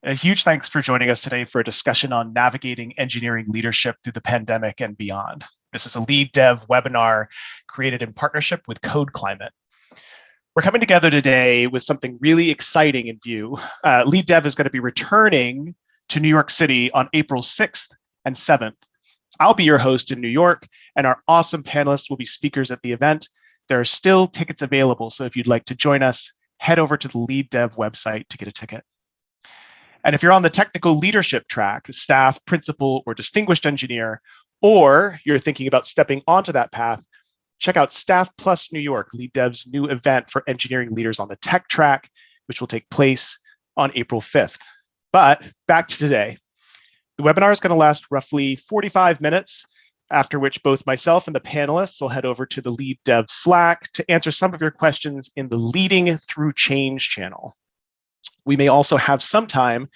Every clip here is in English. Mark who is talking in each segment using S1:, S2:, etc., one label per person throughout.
S1: A huge thanks for joining us today for a discussion on navigating engineering leadership through the pandemic and beyond. This is a LeadDev webinar created in partnership with Code Climate. We're coming together today with something really exciting in view. LeadDev is going to be returning to New York City on April 6th and 7th. I'll be your host in New York, and our awesome panelists will be speakers at the event. There are still tickets available, so if you'd like to join us, head over to the LeadDev website to get a ticket. And if you're on the technical leadership track, staff, principal, or distinguished engineer, or you're thinking about stepping onto that path, check out Staff Plus New York, LeadDev's new event for engineering leaders on the tech track, which will take place on April 5th. But back to today. The webinar is going to last roughly 45 minutes, after which both myself and the panelists will head over to the LeadDev Slack to answer some of your questions in the Leading Through Change channel. We may also have some time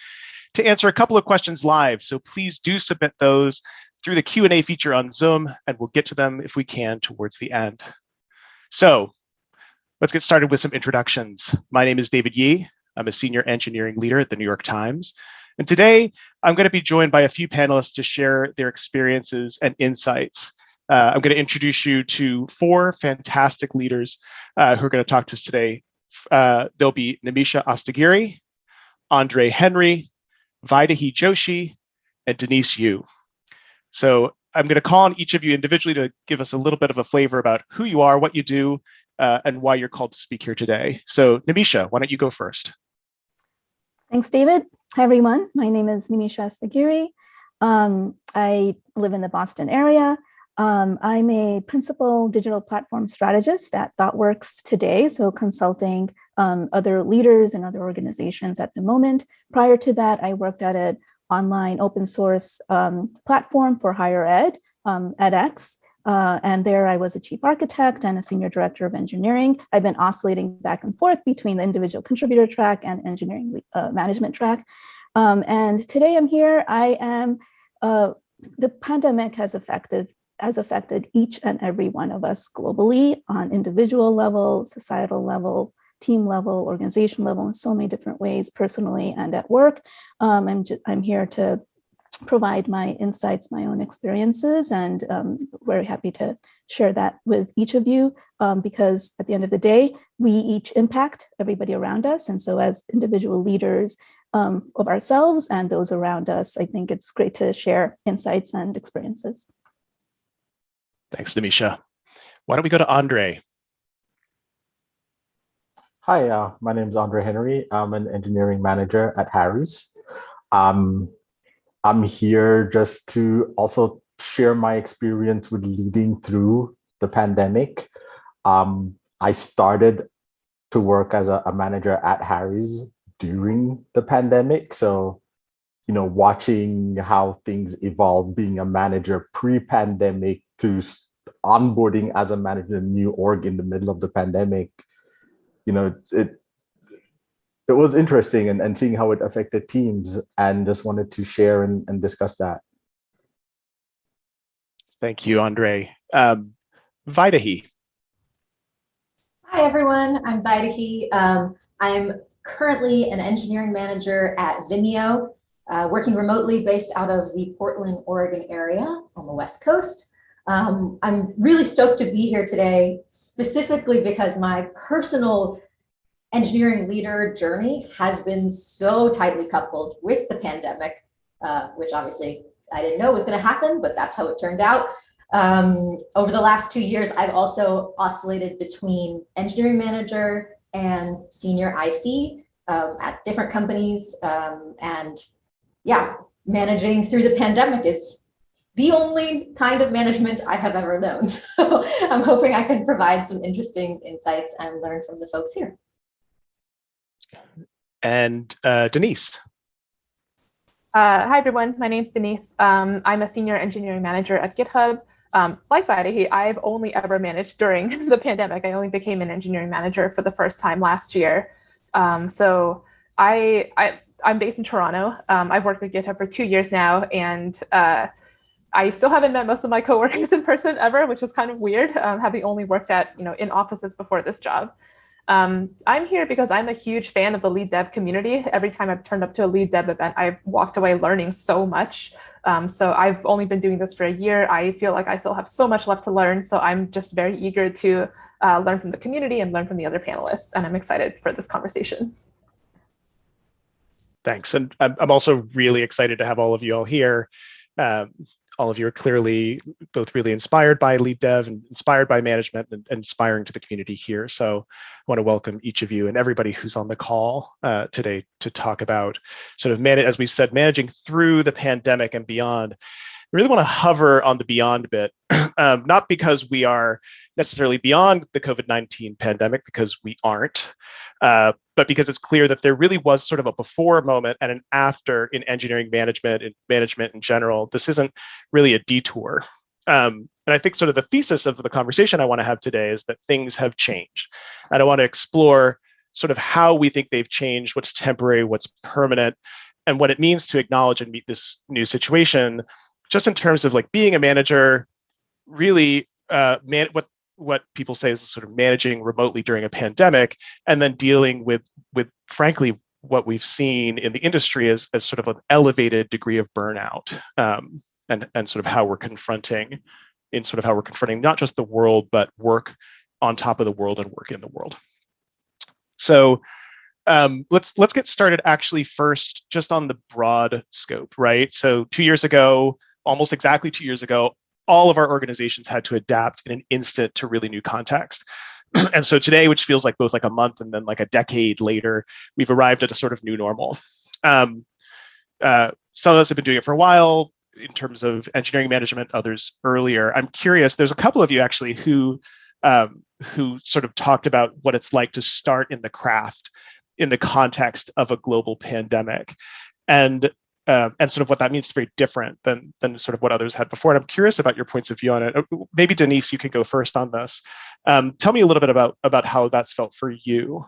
S1: to answer a couple of questions live, so please do submit those through the Q&A feature on Zoom, and we'll get to them if we can towards the end. So let's get started with some introductions. My name is David Yee. I'm a senior engineering leader at the New York Times. And today I'm going to be joined by a few panelists to share their experiences and insights. I'm going to introduce you to four fantastic leaders who are going to talk to us today. There'll be Nimisha Astagiri, Andre Henry, Vaidehi Joshi, and Denise Yu. So I'm going to call on each of you individually to give us a little bit of a flavor about who you are, what you do, and why you're called to speak here today. So Nimisha, why don't you go first?
S2: Thanks, David. Hi, everyone. My name is Nimisha Astagiri. I live in the Boston area. I'm a principal digital platform strategist at ThoughtWorks today, so consulting other leaders and other organizations at the moment. Prior to that, I worked at an online open source platform for higher ed, edX, and there I was a chief architect and a senior director of engineering. I've been oscillating back and forth between the individual contributor track and engineering management track. And today I'm here. The pandemic has affected each and every one of us globally on individual level, societal level, team level, organization level, in so many different ways, personally and at work. I'm here to provide my insights, my own experiences, and very happy to share that with each of you because at the end of the day, we each impact everybody around us. And so as individual leaders of ourselves and those around us, I think it's great to share insights and experiences.
S1: Thanks, Nimisha. Why don't we go to Andre?
S3: Hi, my name is Andre Henry. I'm an engineering manager at Harry's. I'm here just to also share my experience with leading through the pandemic. I started to work as a manager at Harry's during the pandemic. So, watching how things evolved, being a manager pre-pandemic to onboarding as a manager in a new org in the middle of the pandemic, it was interesting and seeing how it affected teams, and just wanted to share and discuss that.
S1: Thank you, Andre. Vaidehi.
S4: Hi, everyone. I'm Vaidehi. I'm currently an engineering manager at Vimeo, working remotely based out of the Portland, Oregon area on the West Coast. I'm really stoked to be here today, specifically because my personal engineering leader journey has been so tightly coupled with the pandemic, which obviously I didn't know was going to happen, but that's how it turned out. Over the last 2 years, I've also oscillated between engineering manager and senior IC at different companies. And yeah, managing through the pandemic is the only kind of management I have ever known. So I'm hoping I can provide some interesting insights and learn from the folks here.
S1: And Denise.
S5: Hi, everyone. My name's Denise. I'm a senior engineering manager at GitHub. Like Vaidehi, I've only ever managed during the pandemic. I only became an engineering manager for the first time last year. So I'm based in Toronto. I've worked at GitHub for 2 years now, and I still haven't met most of my coworkers in person ever, which is kind of weird, having only worked at in offices before this job. I'm here because I'm a huge fan of the LeadDev community. Every time I've turned up to a LeadDev event, I've walked away learning so much. So I've only been doing this for a year. I feel like I still have so much left to learn. So I'm just very eager to learn from the community and learn from the other panelists. And I'm excited for this conversation.
S1: Thanks. And I'm also really excited to have all of you all here. All of you are clearly both really inspired by LeadDev and inspired by management and inspiring to the community here. So I want to welcome each of you and everybody who's on the call today to talk about sort of, as we've said, managing through the pandemic and beyond. I really want to hover on the beyond bit, not because we are necessarily beyond the COVID-19 pandemic, because we aren't, but because it's clear that there really was sort of a before moment and an after in engineering management and management in general. This isn't really a detour. And I think sort of the thesis of the conversation I want to have today is that things have changed. And I want to explore sort of how we think they've changed, what's temporary, what's permanent, and what it means to acknowledge and meet this new situation, just in terms of like being a manager, really what people say is sort of managing remotely during a pandemic, and then dealing with frankly what we've seen in the industry as sort of an elevated degree of burnout, and sort of how we're confronting not just the world, but work on top of the world and work in the world. So let's get started actually first just on the broad scope, right? So 2 years ago, almost exactly 2 years ago, all of our organizations had to adapt in an instant to really new context. And so today, which feels like both like a month and then like a decade later, we've arrived at a sort of new normal. Some of us have been doing it for a while in terms of engineering management, others earlier. I'm curious, there's a couple of you actually who sort of talked about what it's like to start in the craft in the context of a global pandemic. And sort of what that means is very different than sort of what others had before. And I'm curious about your points of view on it. Maybe Denise, you could go first on this. Tell me a little bit about how that's felt for you.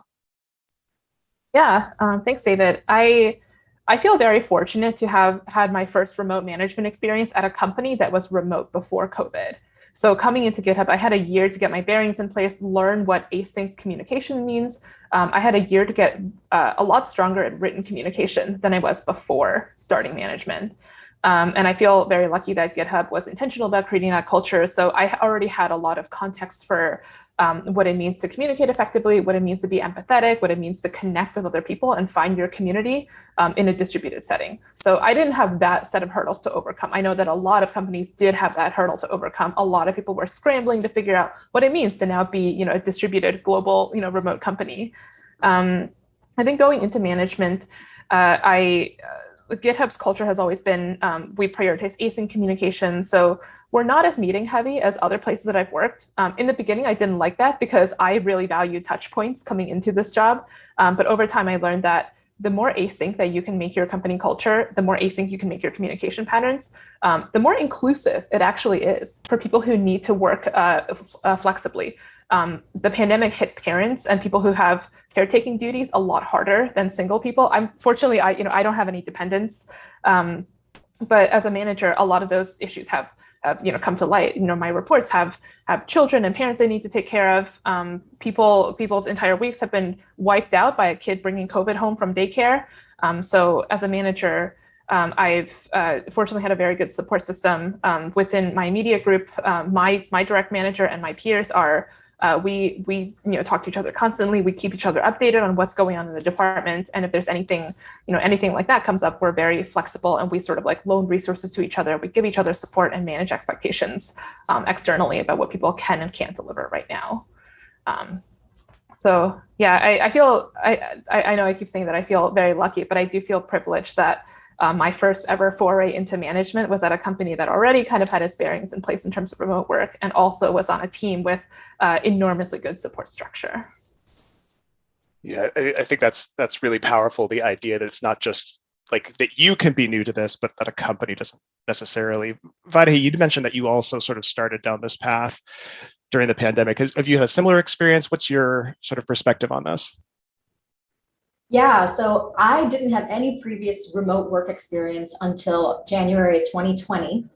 S5: Yeah, thanks, David. I feel very fortunate to have had my first remote management experience at a company that was remote before COVID. So coming into GitHub, I had a year to get my bearings in place, learn what async communication means. I had a year to get a lot stronger at written communication than I was before starting management. And I feel very lucky that GitHub was intentional about creating that culture. So I already had a lot of context for what it means to communicate effectively, what it means to be empathetic, what it means to connect with other people and find your community in a distributed setting. So I didn't have that set of hurdles to overcome. I know that a lot of companies did have that hurdle to overcome. A lot of people were scrambling to figure out what it means to now be, a distributed global, remote company. I think going into management, GitHub's culture has always been, we prioritize async communication. So we're not as meeting heavy as other places that I've worked. In the beginning, I didn't like that because I really valued touch points coming into this job. But over time, I learned that the more async that you can make your company culture, the more async you can make your communication patterns, the more inclusive it actually is for people who need to work flexibly. The pandemic hit parents and people who have caretaking duties a lot harder than single people. Fortunately, I don't have any dependents, but as a manager, a lot of those issues have come to light. My reports have children and parents they need to take care of. People's entire weeks have been wiped out by a kid bringing COVID home from daycare. So as a manager, I've fortunately had a very good support system within my immediate group. My direct manager and my peers are. We talk to each other constantly. We keep each other updated on what's going on in the department. And if there's anything like that comes up, we're very flexible and we sort of like loan resources to each other. We give each other support and manage expectations externally about what people can and can't deliver right now. So yeah, I feel, I know I keep saying that I feel very lucky, but I do feel privileged that my first ever foray into management was at a company that already kind of had its bearings in place in terms of remote work and also was on a team with enormously good support structure.
S1: Yeah, I think that's really powerful. The idea that it's not just like that you can be new to this, but that a company doesn't necessarily. Vaidehi, you'd mentioned that you also sort of started down this path during the pandemic. Have you had a similar experience? What's your sort of perspective on this?
S4: Yeah, so I didn't have any previous remote work experience until January of 2020,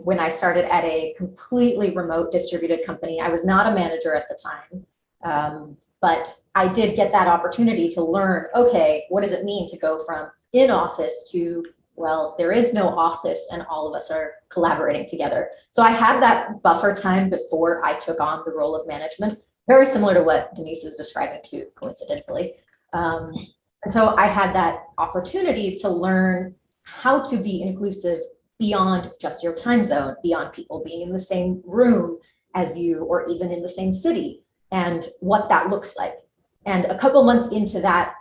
S4: when I started at a completely remote distributed company. I was not a manager at the time. But I did get that opportunity to learn, okay, what does it mean to go from in office to, well, there is no office and all of us are collaborating together. So I had that buffer time before I took on the role of management, very similar to what Denise is describing too, coincidentally. And so I had that opportunity to learn how to be inclusive beyond just your time zone, beyond people being in the same room as you, or even in the same city, and what that looks like. And a couple months into that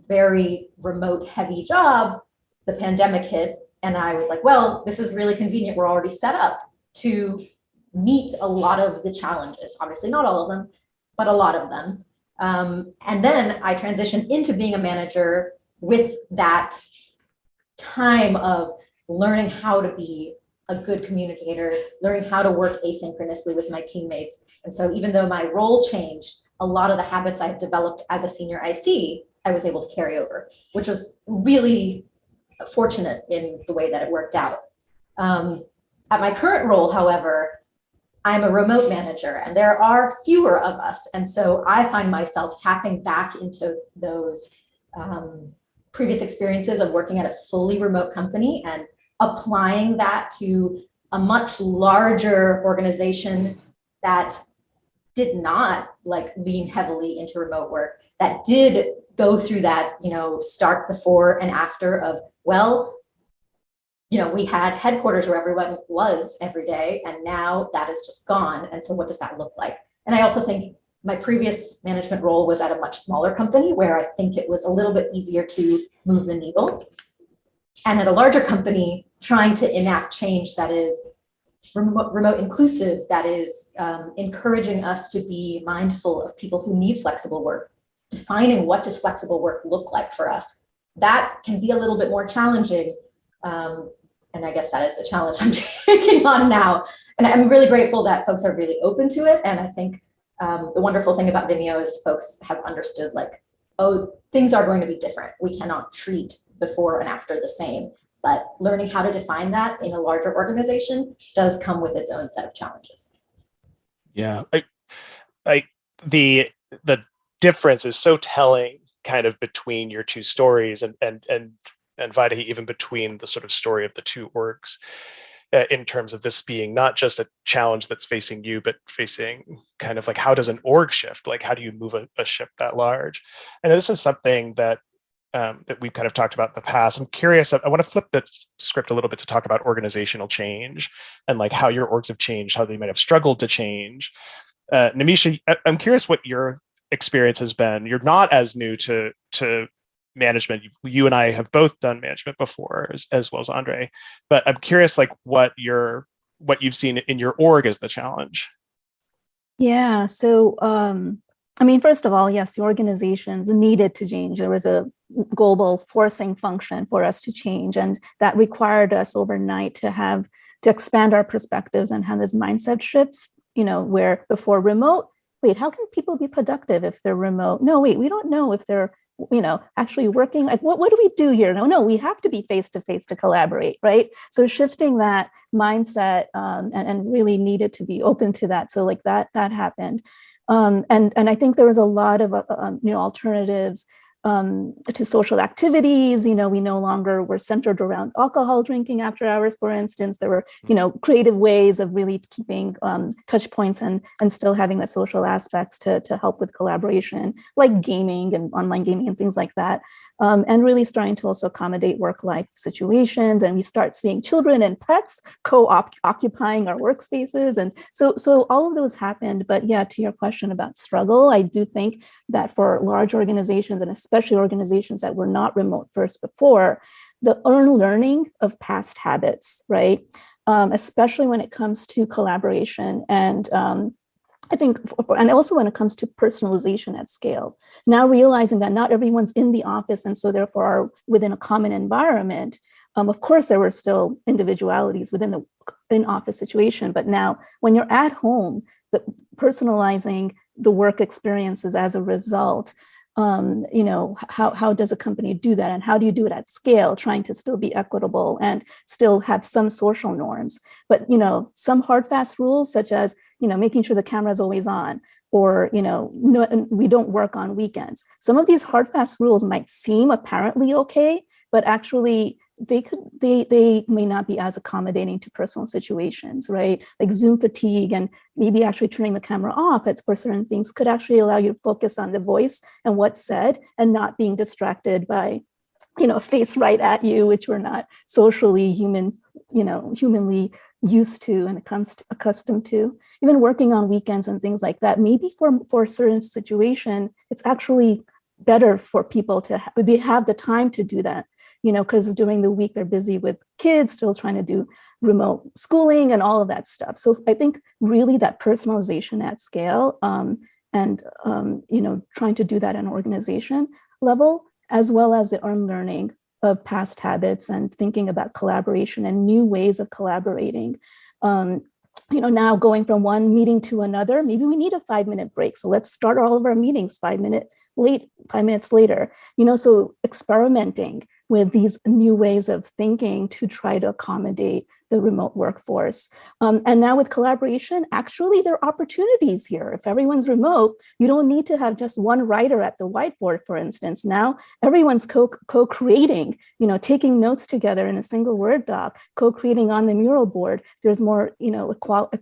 S4: very remote heavy job, the pandemic hit, and I was like, well, this is really convenient. We're already set up to meet a lot of the challenges. Obviously not all of them, but a lot of them. And then I transitioned into being a manager with that time of learning how to be a good communicator, learning how to work asynchronously with my teammates. And so even though my role changed, a lot of the habits I've developed as a senior IC, I was able to carry over, which was really fortunate in the way that it worked out. At my current role, however, I'm a remote manager and there are fewer of us. And so I find myself tapping back into those previous experiences of working at a fully remote company and applying that to a much larger organization that did not like lean heavily into remote work, that did go through that, start before and after of, well, we had headquarters where everyone was every day, and now that is just gone. And so what does that look like? And I also think my previous management role was at a much smaller company where I think it was a little bit easier to move the needle. And at a larger company, trying to enact change that is remote inclusive, that is encouraging us to be mindful of people who need flexible work, defining what does flexible work look like for us. That can be a little bit more challenging. And I guess that is the challenge I'm taking on now. And I'm really grateful that folks are really open to it. And I think the wonderful thing about Vimeo is folks have understood like, oh, things are going to be different. We cannot treat before and after the same, but learning how to define that in a larger organization does come with its own set of challenges.
S1: Yeah, the difference is so telling kind of between your two stories and Vaidehi, even between the sort of story of the two orgs, in terms of this being not just a challenge that's facing you, but facing kind of like, how does an org shift? Like, how do you move a ship that large? And this is something that that we've kind of talked about in the past. I'm curious, I want to flip the script a little bit to talk about organizational change and like how your orgs have changed, how they might have struggled to change. Nimisha, I'm curious what your experience has been. You're not as new to management. You and I have both done management before, as well as Andre. But I'm curious, like what you've seen in your org as the challenge.
S2: Yeah. So, I mean, first of all, yes, the organizations needed to change. There was a global forcing function for us to change, and that required us overnight to expand our perspectives and have this mindset shifts. Where before remote, wait, how can people be productive if they're remote? No, wait, we don't know if they're actually working. Like, what do we do here? No, we have to be face to face to collaborate, right? So shifting that mindset and really needed to be open to that. So like that happened. And I think there was a lot of alternatives to social activities. We no longer were centered around alcohol drinking after hours, for instance. There were creative ways of really keeping touch points and still having the social aspects to help with collaboration, like gaming and online gaming and things like that. And really starting to also accommodate work-life situations. And we start seeing children and pets occupying our workspaces. And so all of those happened. But yeah, to your question about struggle, I do think that for large organizations, and especially organizations that were not remote first before, the learning of past habits, right? Especially when it comes to collaboration and I think, and also when it comes to personalization at scale, now realizing that not everyone's in the office and so therefore are within a common environment. Of course, there were still individualities within the in-office situation, but now when you're at home, personalizing the work experiences as a result, how does a company do that, and how do you do it at scale, trying to still be equitable and still have some social norms, but some hard fast rules such as making sure the camera is always on, or, no, we don't work on weekends. Some of these hard, fast rules might seem apparently okay, but actually they may not be as accommodating to personal situations, right? Like Zoom fatigue and maybe actually turning the camera off for certain things could actually allow you to focus on the voice and what's said and not being distracted by, a face right at you, which we're not socially humanly used to and accustomed to. Even working on weekends and things like that, maybe for a certain situation, it's actually better for people they have the time to do that, because during the week they're busy with kids, still trying to do remote schooling and all of that stuff. So I think really that personalization at scale and trying to do that at an organization level, as well as the unlearning of past habits and thinking about collaboration and new ways of collaborating. Now going from one meeting to another, maybe we need a 5-minute break. So let's start all of our meetings 5 minutes later, so experimenting with these new ways of thinking to try to accommodate the remote workforce. And now with collaboration, actually there are opportunities here. If everyone's remote, you don't need to have just one writer at the whiteboard, for instance. Now everyone's co-creating, taking notes together in a single Word doc, co-creating on the mural board. There's more,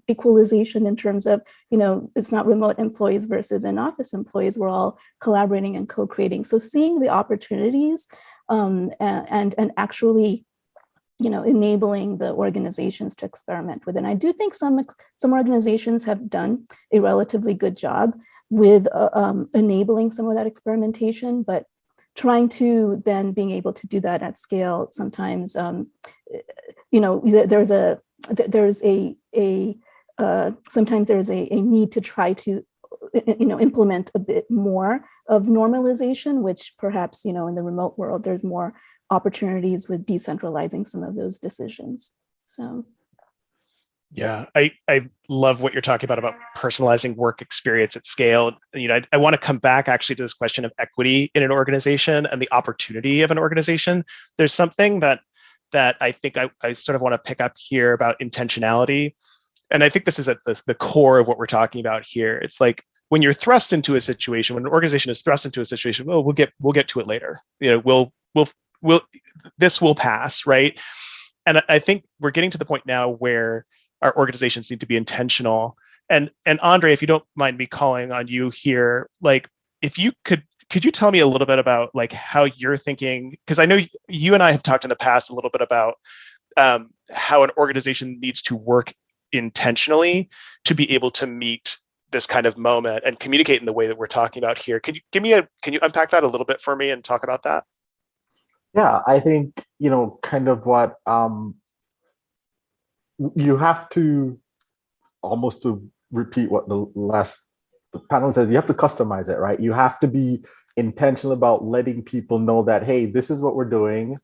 S2: equalization in terms of, it's not remote employees versus in-office employees. We're all collaborating and co-creating. So seeing the opportunities and actually, enabling the organizations to experiment with. And I do think some organizations have done a relatively good job with enabling some of that experimentation, but trying to then being able to do that at scale, sometimes, sometimes there's a need to try to implement a bit more of normalization, which perhaps, in the remote world, there's more opportunities with decentralizing some of those decisions. So.
S1: Yeah, I love what you're talking about personalizing work experience at scale. I want to come back actually to this question of equity in an organization and the opportunity of an organization. There's something that I think I sort of want to pick up here about intentionality. And I think this is at the core of what we're talking about here. It's like when you're thrust into a situation, when an organization is thrust into a situation, well, we'll get to it later. This will pass, right? And I think we're getting to the point now where our organizations need to be intentional. And Andre, if you don't mind me calling on you here, like if you could you tell me a little bit about like how you're thinking? Because I know you and I have talked in the past a little bit about how an organization needs to work intentionally to be able to meet this kind of moment and communicate in the way that we're talking about here. Can you unpack that a little bit for me and talk about that?
S3: Yeah, I think, kind of what you have to, almost to repeat what the last panel says, you have to customize it, right? You have to be intentional about letting people know that, hey, this is what we're doing.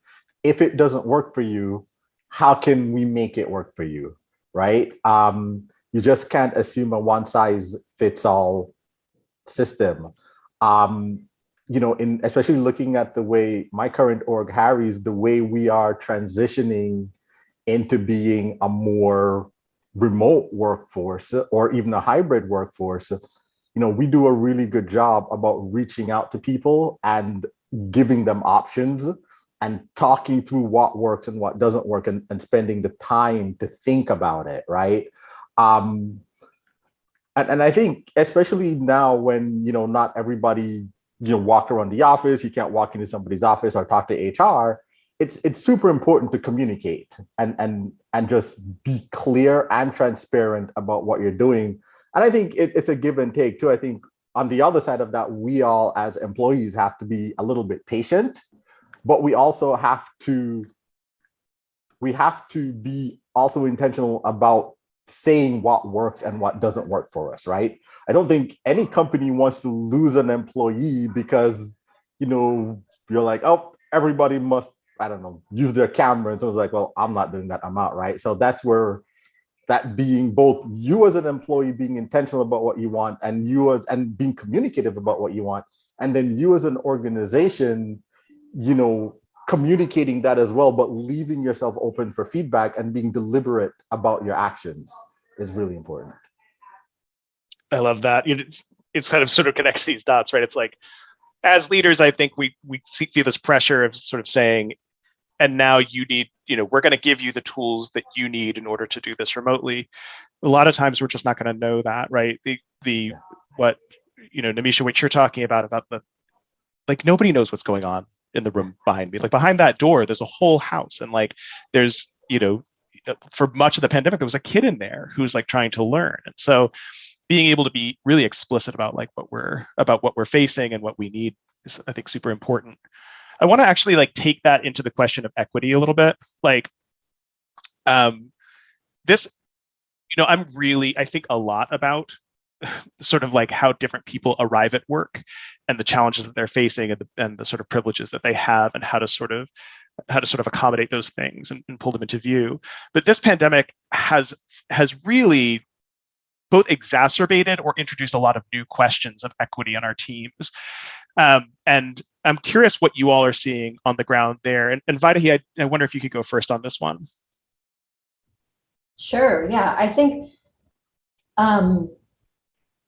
S3: If it doesn't work for you, how can we make it work for you, right? You just can't assume a one size fits all system. Especially looking at the way my current org, Harry's, the way we are transitioning into being a more remote workforce or even a hybrid workforce, we do a really good job about reaching out to people and giving them options and talking through what works and what doesn't work and spending the time to think about it, right? And I think especially now when, not everybody, walk around the office, you can't walk into somebody's office or talk to HR. It's super important to communicate and just be clear and transparent about what you're doing. And I think it's a give and take too. I think on the other side of that, we all as employees have to be a little bit patient, but we also have to be also intentional about saying what works and what doesn't work for us, right? I don't think any company wants to lose an employee because, you're like, oh, everybody must, I don't know, use their camera. And so it's like, well, I'm not doing that, I'm out, right? So that's where that being both you as an employee being intentional about what you want and being communicative about what you want. And then you as an organization, communicating that as well, but leaving yourself open for feedback and being deliberate about your actions is really important.
S1: I love that. it's kind of sort of connects these dots, right? It's like, as leaders, I think we feel this pressure of sort of saying, and now you need, we're going to give you the tools that you need in order to do this remotely. A lot of times we're just not going to know that, right? What, Namisha, what you're talking about the, like, nobody knows what's going on in the room behind me. Like, behind that door, there's a whole house. And like, there's, for much of the pandemic, there was a kid in there who's like trying to learn. And so being able to be really explicit about like what we're facing and what we need is, I think, super important. I want to actually like take that into the question of equity a little bit. Like, this, I think a lot about sort of like how different people arrive at work and the challenges that they're facing and the sort of privileges that they have and how to sort of accommodate those things and pull them into view. But this pandemic has really both exacerbated or introduced a lot of new questions of equity on our teams. And I'm curious what you all are seeing on the ground there. And Vaidehi, I wonder if you could go first on this one.
S4: Sure, yeah, I think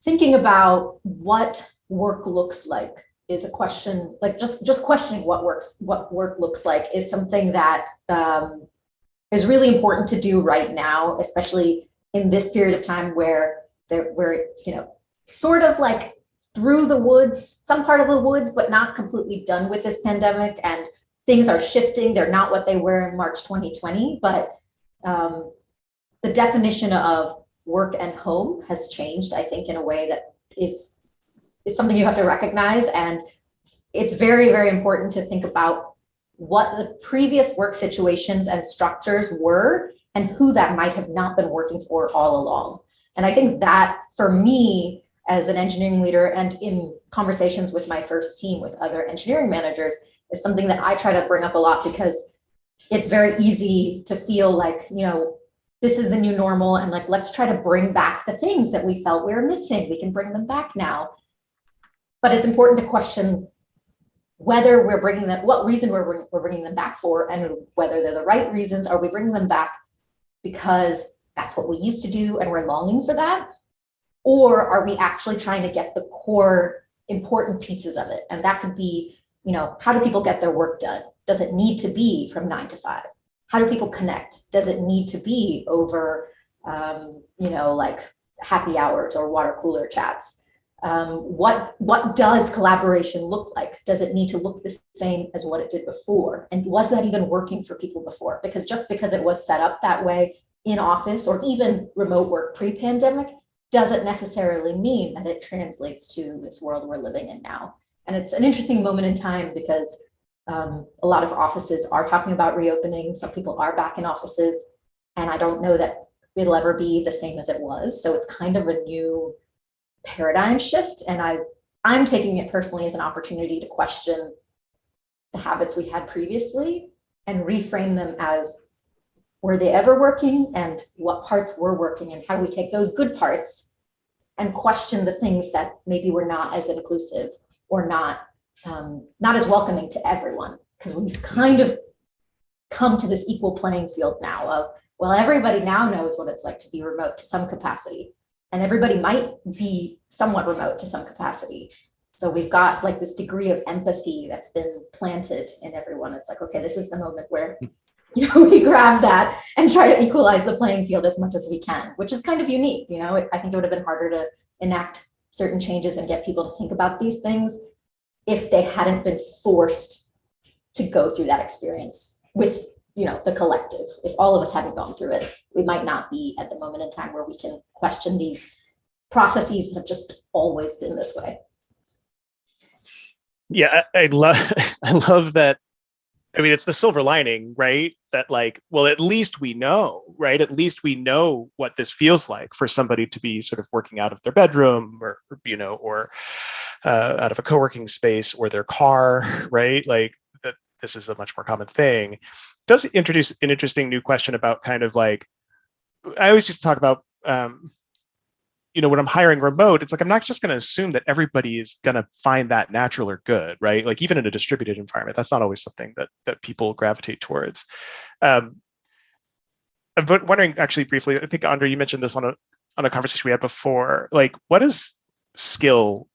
S4: thinking about what work looks like is a question, like just questioning what work looks like is something that is really important to do right now, especially in this period of time where we're, sort of like through the woods, some part of the woods, but not completely done with this pandemic, and things are shifting. They're not what they were in March 2020, but the definition of work and home has changed, I think, in a way that is something you have to recognize. And it's very, very important to think about what the previous work situations and structures were and who that might have not been working for all along. And I think that, for me, as an engineering leader and in conversations with my first team with other engineering managers, is something that I try to bring up a lot, because it's very easy to feel like, this is the new normal, and like, let's try to bring back the things that we felt we were missing. We can bring them back now. But it's important to question whether we're bringing them, what reason we're bringing them back for, and whether they're the right reasons. Are we bringing them back because that's what we used to do and we're longing for that? Or are we actually trying to get the core important pieces of it? And that could be, how do people get their work done? Does it need to be from 9 to 5? How do people connect? Does it need to be over, like happy hours or water cooler chats? What does collaboration look like? Does it need to look the same as what it did before? And was that even working for people before? Because just because it was set up that way in office or even remote work pre-pandemic doesn't necessarily mean that it translates to this world we're living in now. And it's an interesting moment in time, because a lot of offices are talking about reopening. Some people are back in offices, and I don't know that it'll ever be the same as it was. So it's kind of a new paradigm shift. And I'm taking it personally as an opportunity to question the habits we had previously and reframe them as, were they ever working, and what parts were working, and how do we take those good parts and question the things that maybe were not as inclusive or not as welcoming to everyone? Because we've kind of come to this equal playing field now of, well, everybody now knows what it's like to be remote to some capacity, and everybody might be somewhat remote to some capacity. So we've got like this degree of empathy that's been planted in everyone. It's like, okay, this is the moment where we grab that and try to equalize the playing field as much as we can, which is kind of unique. I think it would have been harder to enact certain changes and get people to think about these things if they hadn't been forced to go through that experience with, the collective. If all of us hadn't gone through it, we might not be at the moment in time where we can question these processes that have just always been this way.
S1: Yeah, I love that. I mean, it's the silver lining, right? That like, well, at least we know, right? At least we know what this feels like for somebody to be sort of working out of their bedroom or out of a co-working space or their car, right? Like that, this is a much more common thing. It does introduce an interesting new question about kind of like, I always just talk about, when I'm hiring remote, it's like, I'm not just going to assume that everybody is going to find that natural or good, right? Like even in a distributed environment, that's not always something that people gravitate towards. I'm wondering actually briefly, I think Andre, you mentioned this on a conversation we had before, like what does skill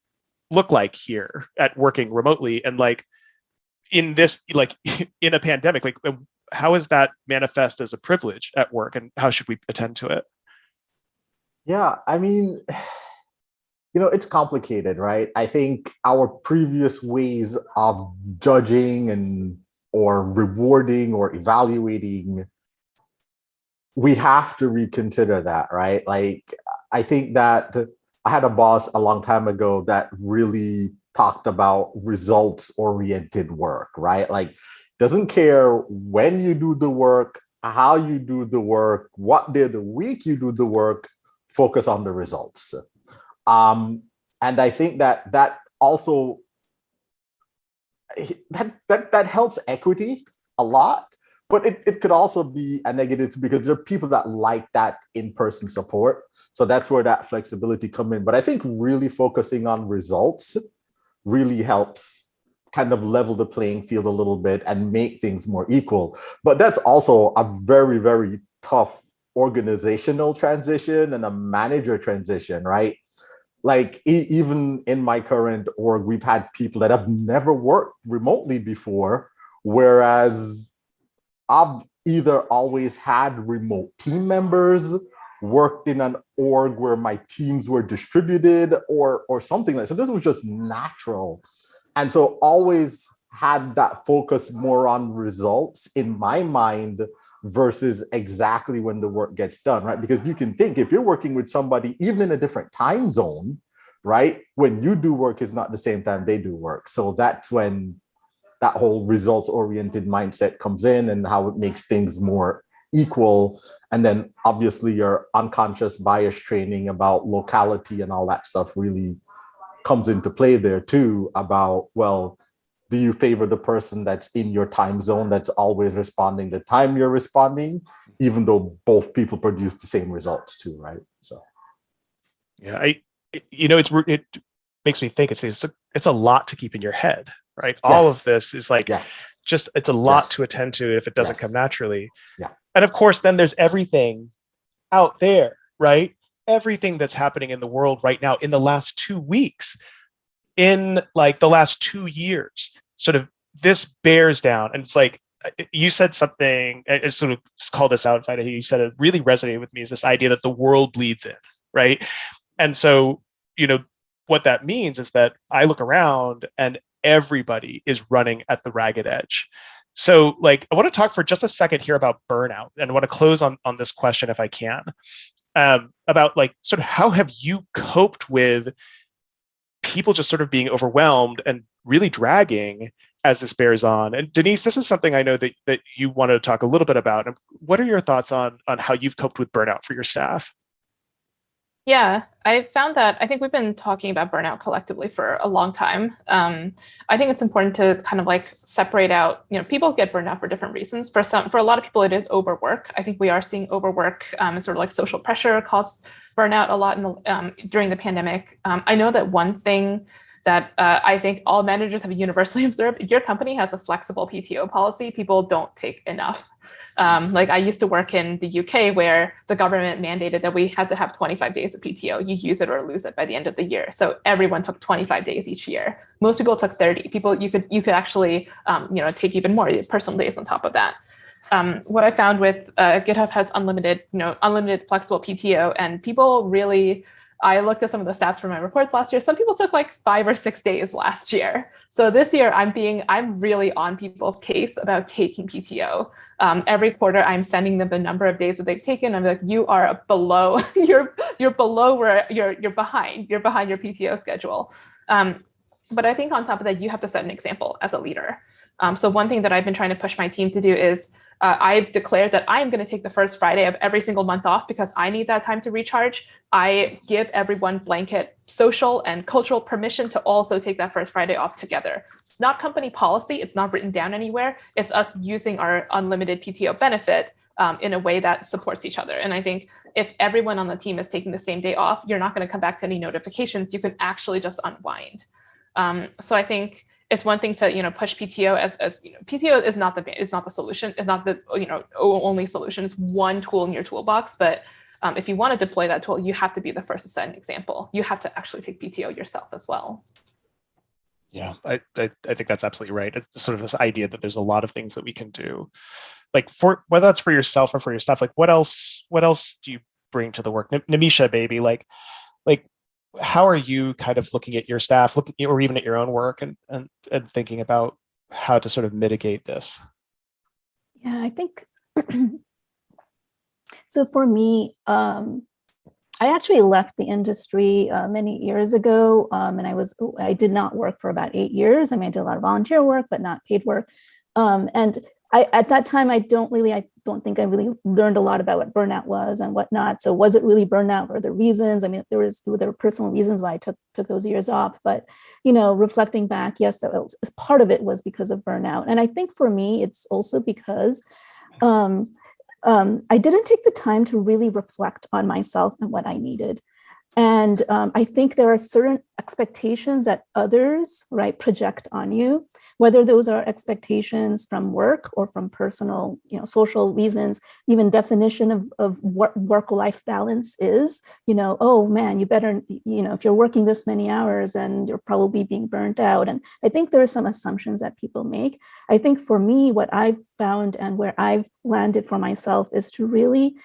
S1: look like here at working remotely? And like in this, like in a pandemic, like how is that manifest as a privilege at work, and how should we attend to it?
S3: Yeah, I mean, it's complicated, right? I think our previous ways of judging and or rewarding or evaluating, we have to reconsider that, right? Like, I think that I had a boss a long time ago that really talked about results oriented work, right? Like, doesn't care when you do the work, how you do the work, what day of the week you do the work, focus on the results. And I think that also that helps equity a lot, but it could also be a negative because there are people that like that in-person support. So that's where that flexibility come in. But I think really focusing on results really helps kind of level the playing field a little bit and make things more equal. But that's also a very, very tough organizational transition and a manager transition, right? Like even in my current org, we've had people that have never worked remotely before, whereas I've either always had remote team members, worked in an org where my teams were distributed or something like that. So this was just natural. And so always had that focus more on results in my mind versus exactly when the work gets done, right? Because you can think if you're working with somebody, even in a different time zone, right? When you do work is not the same time they do work. So that's when that whole results oriented mindset comes in and how it makes things more equal. And then obviously your unconscious bias training about locality and all that stuff really comes into play there too, about, well, do you favor the person that's in your time zone that's always responding the time you're responding, even though both people produce the same results too, right? So
S1: yeah, it makes me think it's a lot to keep in your head, right? All of this is like,
S3: yes,
S1: just it's a lot to
S3: yes,
S1: attend to if it doesn't come naturally.
S3: yeah.
S1: And of course, then there's everything out there, right? Everything that's happening in the world right now in the last 2 weeks, in like the last 2 years, sort of this bears down. And it's like, you said something, I sort of call this out, Vaidehi, you said it really resonated with me, is this idea that the world bleeds in, right? And so, what that means is that I look around and everybody is running at the ragged edge. So like, I want to talk for just a second here about burnout, and I want to close on this question if I can, about like sort of how have you coped with people just sort of being overwhelmed and really dragging as this bears on. And Denise, this is something I know that you want to talk a little bit about. What are your thoughts on how you've coped with burnout for your staff?
S5: Yeah, I found that I think we've been talking about burnout collectively for a long time. I think it's important to kind of like separate out, people get burned out for different reasons. For a lot of people, it is overwork. I think we are seeing overwork and sort of like social pressure cause burnout a lot during the pandemic. I know that one thing that I think all managers have universally observed, if your company has a flexible PTO policy, people don't take enough. Like I used to work in the UK where the government mandated that we had to have 25 days of PTO. You use it or lose it by the end of the year. So everyone took 25 days each year. Most people took 30. You could actually take even more personal days on top of that. What I found with GitHub has unlimited flexible PTO, and people really, I looked at some of the stats from my reports last year. Some people took like 5 or 6 days last year. So this year I'm really on people's case about taking PTO. Every quarter I'm sending them the number of days that they've taken. I'm like, you are below, you're below where you're behind your PTO schedule. But I think on top of that, you have to set an example as a leader. So one thing that I've been trying to push my team to do is I've declared that I'm going to take the first Friday of every single month off because I need that time to recharge. I give everyone blanket social and cultural permission to also take that first Friday off together. It's not company policy. It's not written down anywhere. It's us using our unlimited PTO benefit in a way that supports each other. And I think if everyone on the team is taking the same day off, you're not going to come back to any notifications. You can actually just unwind. So I think it's one thing to push PTO as PTO is not the solution. It's not the only solution. It's one tool in your toolbox. But if you want to deploy that tool, you have to be the first to set an example. You have to actually take PTO yourself as well.
S1: Yeah, I think that's absolutely right. It's sort of this idea that there's a lot of things that we can do, like for whether that's for yourself or for your staff. Like what else do you bring to the work, Nimisha, baby? Like how are you kind of looking at your staff, or even at your own work, and thinking about how to sort of mitigate this?
S2: Yeah, I think so. For me, I actually left the industry many years ago, and I did not work for about 8 years. I mean, I did a lot of volunteer work, but not paid work. And at that time, I don't think I really learned a lot about what burnout was and whatnot. So was it really burnout, or the reasons? I mean, there were personal reasons why I took those years off. But reflecting back, yes, part of it was because of burnout. And I think for me, it's also because I didn't take the time to really reflect on myself and what I needed. And I think there are certain expectations that others, right, project on you, whether those are expectations from work or from personal, social reasons. Even definition of what work-life balance is, oh man, you better, if you're working this many hours, and you're probably being burnt out. And I think there are some assumptions that people make. I think for me, what I've found and where I've landed for myself is to really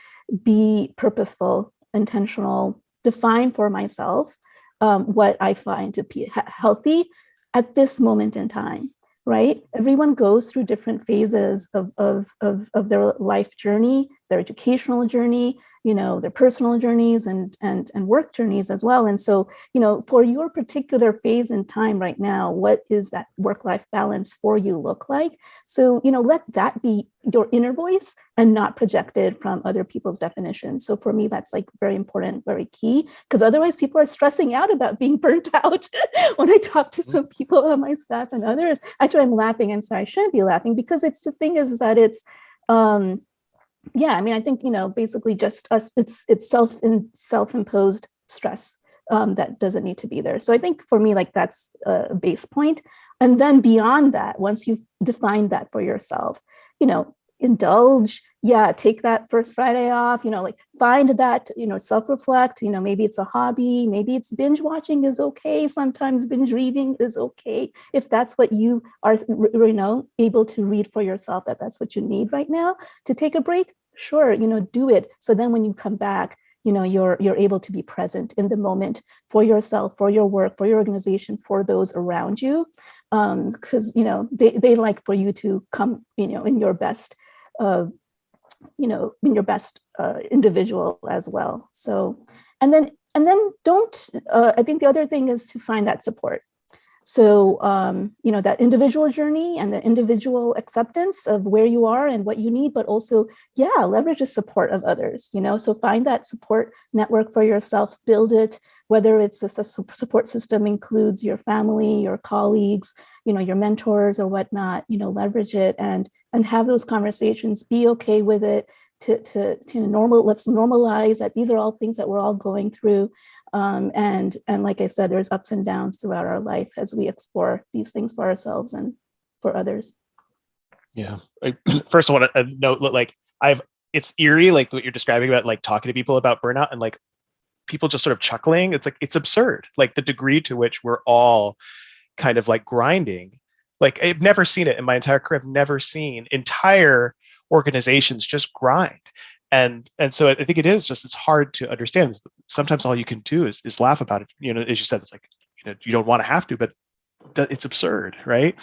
S2: be purposeful, intentional, define for myself what I find to be healthy at this moment in time, right? Everyone goes through different phases of their life journey, their educational journey, their personal journeys and work journeys as well. And so, for your particular phase in time right now, what is that work-life balance for you look like? So, let that be your inner voice and not projected from other people's definitions. So for me, that's like very important, very key, because otherwise people are stressing out about being burnt out. When I talk to some people on my staff and others, actually I'm laughing. I'm sorry, I shouldn't be laughing, because it's the thing is that it's, yeah, I mean, I think, basically just us, it's self-imposed stress that doesn't need to be there. So I think for me, like that's a base point. And then beyond that, once you've defined that for yourself, indulge, take that first Friday off, find that, self-reflect, maybe it's a hobby, maybe it's binge watching is okay. Sometimes binge reading is okay. If that's what you are, able to read for yourself, that's what you need right now to take a break, sure, do it. So then when you come back, you're able to be present in the moment for yourself, for your work, for your organization, for those around you. Because, they like for you to come, in your best, individual as well. So, and then don't, I think the other thing is to find that support. So, that individual journey and the individual acceptance of where you are and what you need, but also, leverage the support of others, so find that support network for yourself, build it, whether it's a support system includes your family, your colleagues, your mentors or whatnot, leverage it and have those conversations, be okay with it, to let's normalize that these are all things that we're all going through. And like I said, there's ups and downs throughout our life as we explore these things for ourselves and for others.
S1: Yeah. First, I want to note, like it's eerie, like what you're describing about like talking to people about burnout and like people just sort of chuckling. It's like, it's absurd. Like the degree to which we're all kind of like grinding. Like I've never seen it in my entire career. I've never seen entire organizations just grind. And so I think it's hard to understand. Sometimes all you can do is laugh about it. As you said, it's like, you don't want to have to, but it's absurd, right?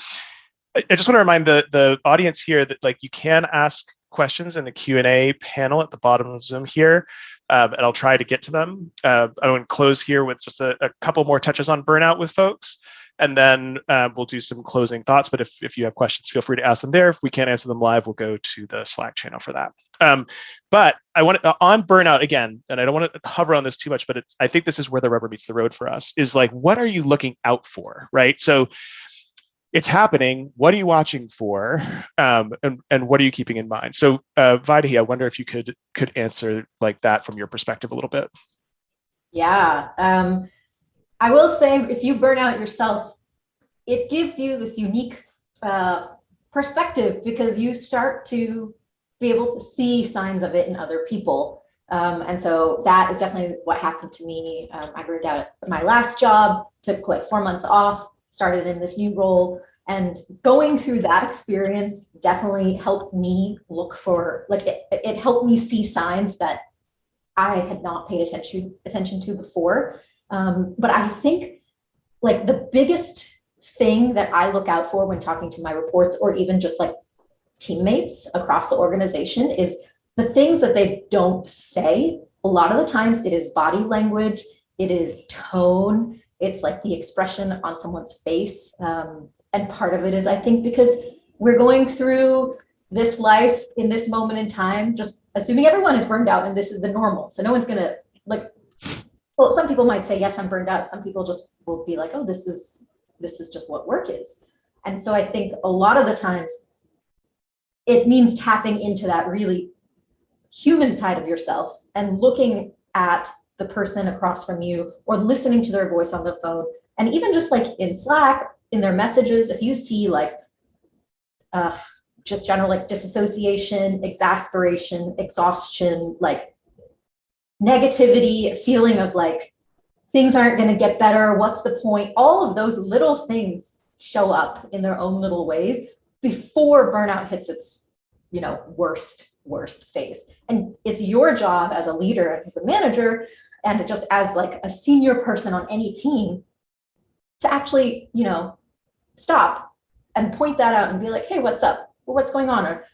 S1: I just want to remind the audience here that like you can ask questions in the Q&A panel at the bottom of Zoom here, and I'll try to get to them. I want to close here with just a couple more touches on burnout with folks, and then we'll do some closing thoughts. But if you have questions, feel free to ask them there. If we can't answer them live, we'll go to the Slack channel for that. But I want to, on burnout again, and I don't want to hover on this too much, but I think this is where the rubber meets the road for us, is like, what are you looking out for, right? So it's happening. What are you watching for? And what are you keeping in mind? So Vaidehi, I wonder if you could answer like that from your perspective a little bit.
S4: Yeah. I will say, if you burn out yourself, it gives you this unique perspective, because you start to be able to see signs of it in other people. And so that is definitely what happened to me. I burned out at my last job, took like 4 months off, started in this new role. And going through that experience definitely helped me look for, like, it helped me see signs that I had not paid attention to before. But I think like the biggest thing that I look out for when talking to my reports, or even just like teammates across the organization, is the things that they don't say. A lot of the times it is body language, it is tone, it's like the expression on someone's face. And part of it is, I think, because we're going through this life in this moment in time, just assuming everyone is burned out and this is the normal. So no one's gonna, like, well, some people might say, yes, I'm burned out. Some people just will be like, oh, this is just what work is. And so I think a lot of the times it means tapping into that really human side of yourself and looking at the person across from you, or listening to their voice on the phone. And even just like in Slack, in their messages, if you see like just general like disassociation, exasperation, exhaustion, like negativity, feeling of like things aren't going to get better, what's the point, all of those little things show up in their own little ways before burnout hits its, you know, worst phase. And it's your job as a leader and as a manager, and just as like a senior person on any team, to actually, you know, stop and point that out and be like, hey, what's up? Or what's going on? Or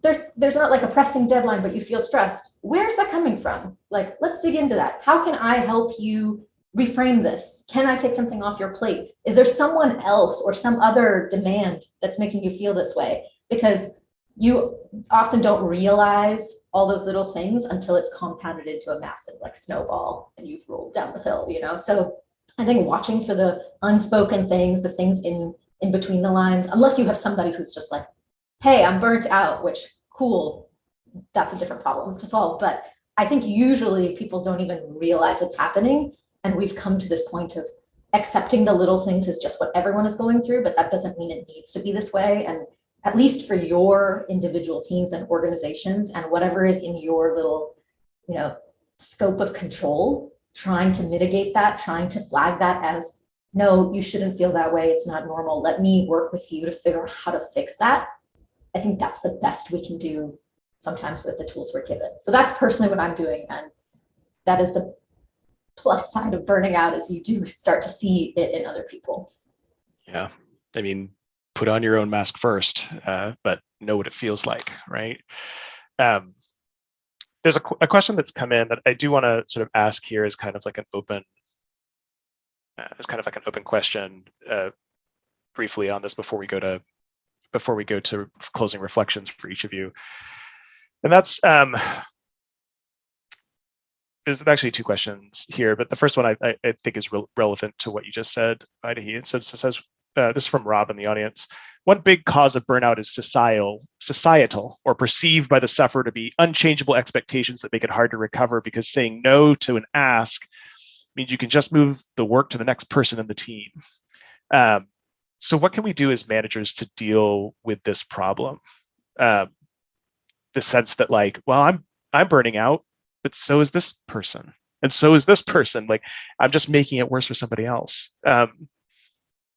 S4: there's not like a pressing deadline, but you feel stressed. Where's that coming from? Like, let's dig into that. How can I help you reframe this? Can I take something off your plate? Is there someone else or some other demand that's making you feel this way? Because you often don't realize all those little things until it's compounded into a massive like snowball and you've rolled down the hill, you know? So I think watching for the unspoken things, the things in between the lines, unless you have somebody who's just like, hey, I'm burnt out, which cool, that's a different problem to solve. But I think usually people don't even realize it's happening. And we've come to this point of accepting the little things as just what everyone is going through, but that doesn't mean it needs to be this way. And at least for your individual teams and organizations and whatever is in your little, you know, scope of control, trying to mitigate that, trying to flag that as, no, you shouldn't feel that way. It's not normal. Let me work with you to figure out how to fix that. I think that's the best we can do sometimes with the tools we're given. So that's personally what I'm doing. And that is the plus side of burning out, is you do start to see it in other people.
S1: Yeah. I mean, put on your own mask first, but know what it feels like, right? There's a question that's come in that I do want to sort of ask here as kind of like an open, question briefly on this before we go to closing reflections for each of you. And that's, there's actually two questions here, but the first one I think is relevant to what you just said, Vaidehi. It says, this is from Rob in the audience. One big cause of burnout is societal, or perceived by the sufferer to be unchangeable expectations that make it hard to recover, because saying no to an ask means you can just move the work to the next person in the team. So what can we do as managers to deal with this problem? The sense that like, well, I'm burning out, but so is this person, and so is this person. Like, I'm just making it worse for somebody else.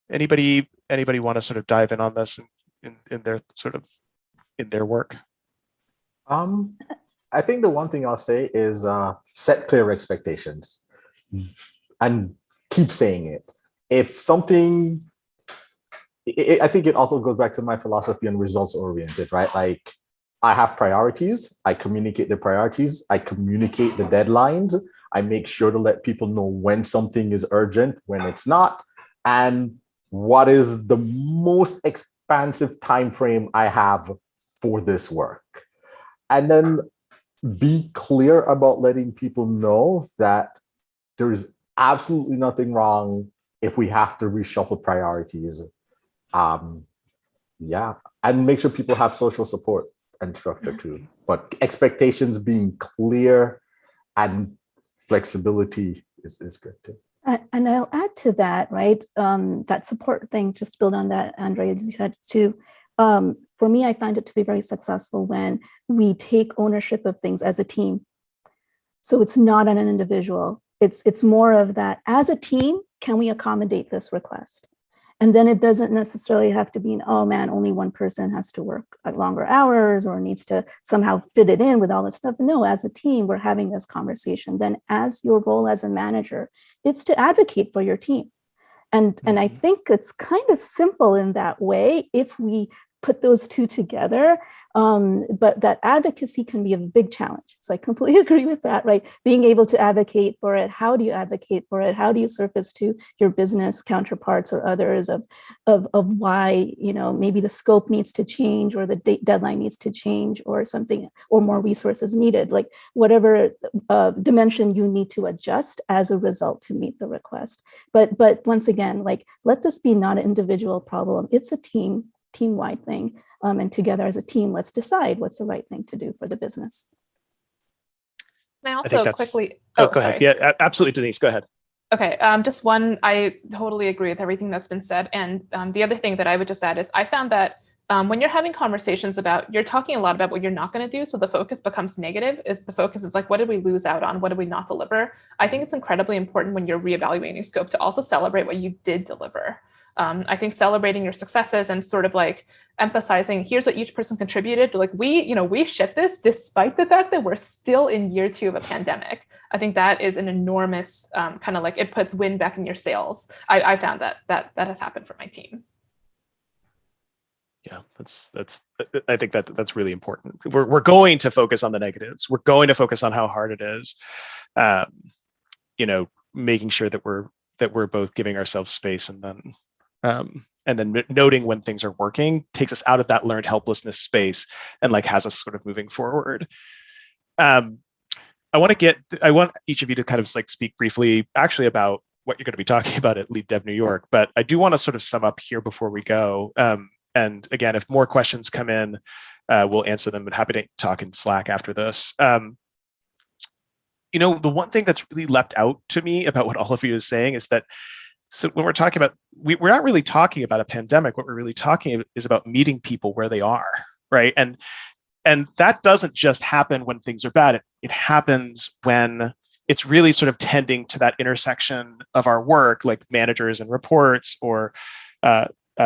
S1: Anybody want to sort of dive in on this in their sort of in their work?
S3: I think the one thing I'll say is set clear expectations and keep saying it. If something, I think it also goes back to my philosophy on results oriented, right? Like, I have priorities, I communicate the priorities, I communicate the deadlines, I make sure to let people know when something is urgent, when it's not, and what is the most expansive time frame I have for this work. And then be clear about letting people know that there's absolutely nothing wrong if we have to reshuffle priorities. Yeah, and make sure people have social support and structure too. But expectations being clear and flexibility is good too.
S2: And I'll add to that, right? That support thing, just build on that, Andrea, you had too. For me, I find it to be very successful when we take ownership of things as a team. So it's not on an individual. It's more of that as a team, can we accommodate this request? And then it doesn't necessarily have to be, oh man, only one person has to work at longer hours or needs to somehow fit it in with all this stuff. No, as a team, we're having this conversation. Then as your role as a manager, it's to advocate for your team. And I think it's kind of simple in that way if we put those two together. But that advocacy can be a big challenge. So I completely agree with that, right? Being able to advocate for it. How do you advocate for it? How do you surface to your business counterparts or others of why, maybe the scope needs to change or the deadline needs to change or something, or more resources needed, like whatever dimension you need to adjust as a result to meet the request. But once again, like, let this be not an individual problem. It's a team-wide thing. And together as a team, let's decide what's the right thing to do for the business.
S5: Can I also quickly?
S1: Oh, go ahead. Yeah, absolutely, Denise. Go ahead.
S5: Okay, just one, I totally agree with everything that's been said. And the other thing that I would just add is I found that when you're having conversations you're talking a lot about what you're not going to do. So the focus becomes negative. If the focus is like, what did we lose out on? What did we not deliver? I think it's incredibly important when you're reevaluating scope to also celebrate what you did deliver. I think celebrating your successes and sort of like emphasizing, here's what each person contributed. Like we shipped this despite the fact that we're still in year 2 of a pandemic. I think that is an enormous kind of like, it puts wind back in your sails. I found that has happened for my team.
S1: Yeah, I think that's really important. We're going to focus on the negatives. We're going to focus on how hard it is. Making sure that we're both giving ourselves space, and then noting when things are working takes us out of that learned helplessness space and like has us sort of moving forward. I want each of you to kind of like speak briefly actually about what you're going to be talking about at LeadDev New York, but I do want to sort of sum up here before we go. And again, if more questions come in, we'll answer them, but happy to talk in Slack after this. The one thing that's really leapt out to me about what all of you is saying is that, so when we're talking about, we're not really talking about a pandemic. What we're really talking is about meeting people where they are, right? And that doesn't just happen when things are bad. It happens when it's really sort of tending to that intersection of our work, like managers and reports, or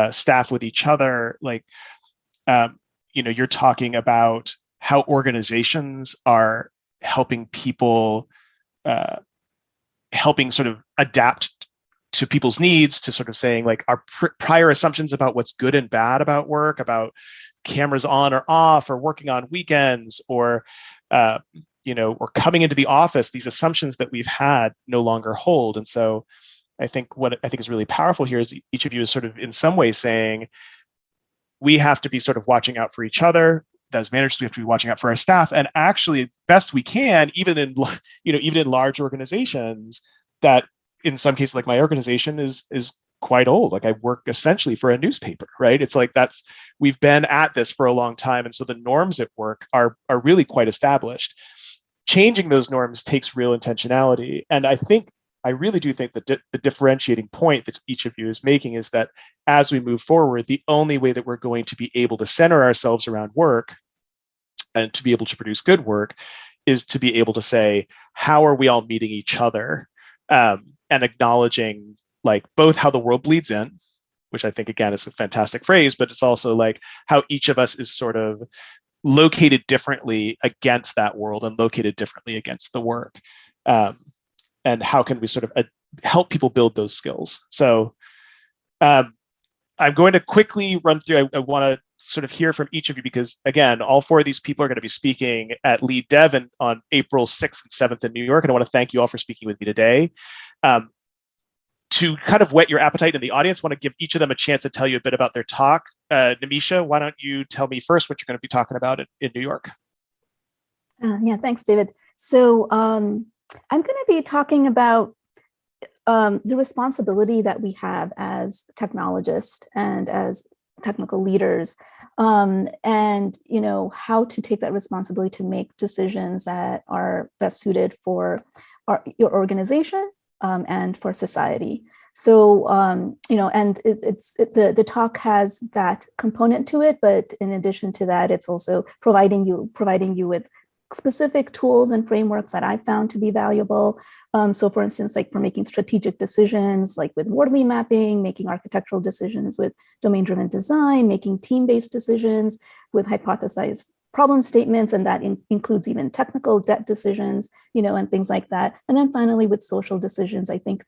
S1: staff with each other. Like, you're talking about how organizations are helping people, helping sort of adapt to people's needs, to sort of saying like our prior assumptions about what's good and bad about work, about cameras on or off, or working on weekends, or or coming into the office, these assumptions that we've had no longer hold. And so I think what I think is really powerful here is each of you is sort of in some way saying we have to be sort of watching out for each other. As managers, we have to be watching out for our staff, and actually best we can, even in large organizations that, in some cases, like my organization is quite old. Like I work essentially for a newspaper, right? It's like we've been at this for a long time. And so the norms at work are really quite established. Changing those norms takes real intentionality. And I really do think that the differentiating point that each of you is making is that as we move forward, the only way that we're going to be able to center ourselves around work and to be able to produce good work is to be able to say, how are we all meeting each other? And acknowledging like both how the world bleeds in, which I think again is a fantastic phrase, but it's also like how each of us is sort of located differently against that world and located differently against the work. And how can we sort of help people build those skills? So I'm going to quickly run through, I want to sort of hear from each of you, because again, all 4 of these people are going to be speaking at LeadDev on April 6th and 7th in New York. And I want to thank you all for speaking with me today. To kind of whet your appetite in the audience, I want to give each of them a chance to tell you a bit about their talk. Nimisha, why don't you tell me first what you're going to be talking about in New York?
S2: Yeah, thanks, David. So I'm going to be talking about the responsibility that we have as technologists and as technical leaders, and how to take that responsibility to make decisions that are best suited for your organization, and for society. So, and the talk has that component to it, but in addition to that, it's also providing you with specific tools and frameworks that I found to be valuable. So for instance, like for making strategic decisions, like with Wardley mapping, making architectural decisions with domain-driven design, making team-based decisions with hypothesized problem statements, and that includes even technical debt decisions, and things like that. And then finally, with social decisions, I think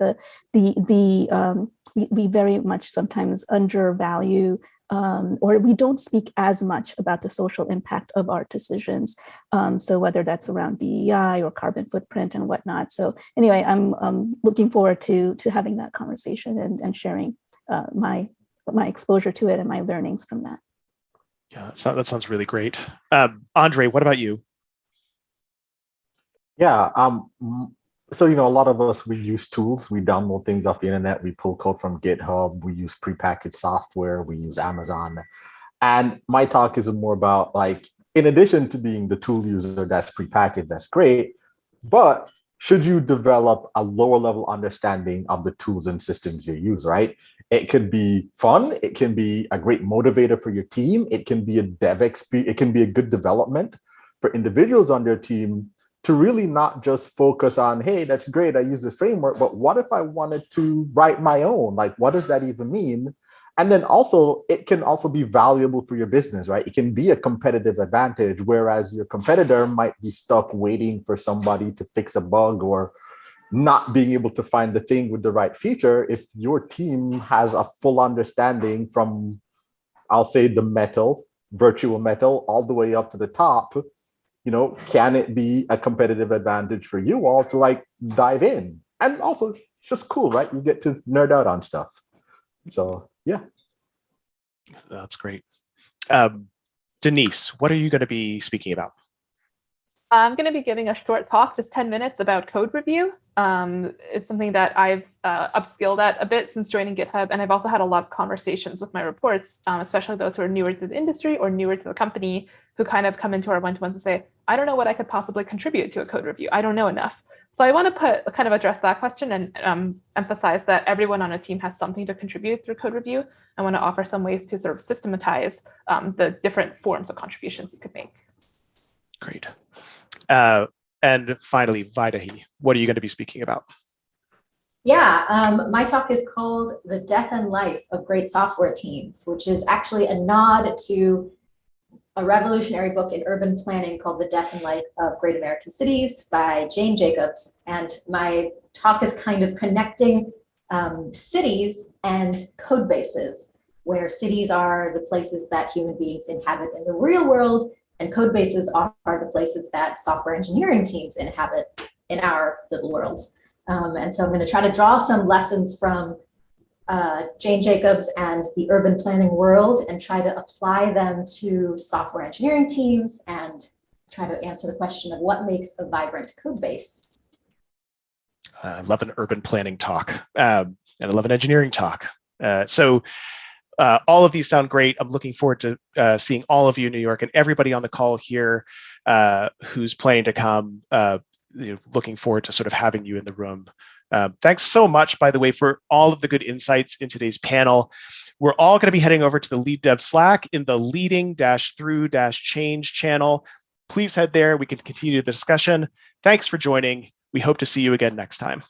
S2: we very much sometimes undervalue or we don't speak as much about the social impact of our decisions. So whether that's around DEI or carbon footprint and whatnot. So anyway, I'm looking forward to having that conversation and sharing my exposure to it and my learnings from that.
S1: Yeah, that sounds really great. Andre, what about you?
S3: Yeah. So, a lot of us, we use tools, we download things off the internet, we pull code from GitHub, we use prepackaged software, we use Amazon. And my talk is more about like, in addition to being the tool user that's prepackaged, that's great, but should you develop a lower level understanding of the tools and systems you use, right? It could be fun. It can be a great motivator for your team. It can be a dev experience. It can be a good development for individuals on their team to really not just focus on, hey, that's great, I use this framework, but what if I wanted to write my own? Like, what does that even mean? And then also, it can also be valuable for your business, right? It can be a competitive advantage, whereas your competitor might be stuck waiting for somebody to fix a bug or not being able to find the thing with the right feature. If your team has a full understanding from, I'll say, the virtual metal, all the way up to the top, can it be a competitive advantage for you all to like dive in? And also, it's just cool, right? You get to nerd out on stuff. So, yeah.
S1: That's great. Denise, what are you going to be speaking about?
S5: I'm going to be giving a short talk, just 10 minutes, about code review. It's something that I've upskilled at a bit since joining GitHub, and I've also had a lot of conversations with my reports, especially those who are newer to the industry or newer to the company, who kind of come into our one-to-ones and say, I don't know what I could possibly contribute to a code review. I don't know enough. So I want to kind of address that question and emphasize that everyone on a team has something to contribute through code review. I want to offer some ways to sort of systematize the different forms of contributions you could make.
S1: Great. And finally, Vaidehi, what are you going to be speaking about?
S4: Yeah, my talk is called The Death and Life of Great Software Teams, which is actually a nod to a revolutionary book in urban planning called The Death and Life of Great American Cities by Jane Jacobs. And my talk is kind of connecting cities and code bases, where cities are the places that human beings inhabit in the real world, and code bases are the places that software engineering teams inhabit in our little worlds. And so I'm going to try to draw some lessons from Jane Jacobs and the urban planning world and try to apply them to software engineering teams and try to answer the question of what makes a vibrant code base.
S1: I love an urban planning talk and I love an engineering talk. So all of these sound great. I'm looking forward to seeing all of you in New York and everybody on the call here who's planning to come. Looking forward to sort of having you in the room. Thanks so much, by the way, for all of the good insights in today's panel. We're all going to be heading over to the LeadDev Slack in the leading-through-change channel. Please head there. We can continue the discussion. Thanks for joining. We hope to see you again next time.